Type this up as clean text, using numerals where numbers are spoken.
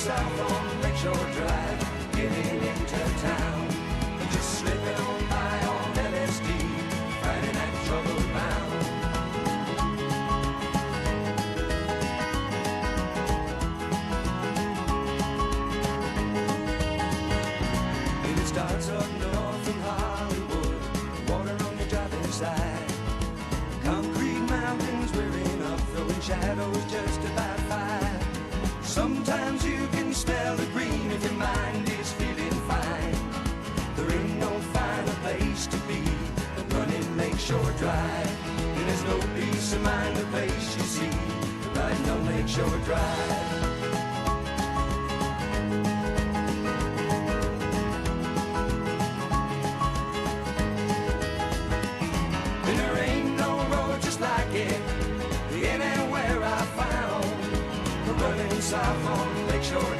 south on Lakeshore Drive, getting into town. Just slipping on by on LSD, riding that troubled bound. It starts up north in Hollywood, water on the driving side. Concrete mountains rearing up, throwing shadows just about 5. Sometimes you can smell the green if your mind is feeling fine. There ain't no finer place to be than running Lakeshore Drive. And there's no peace of mind the place you see riding on Lakeshore Drive. And there ain't no road just like it anywhere I found. Running south on Lakeshore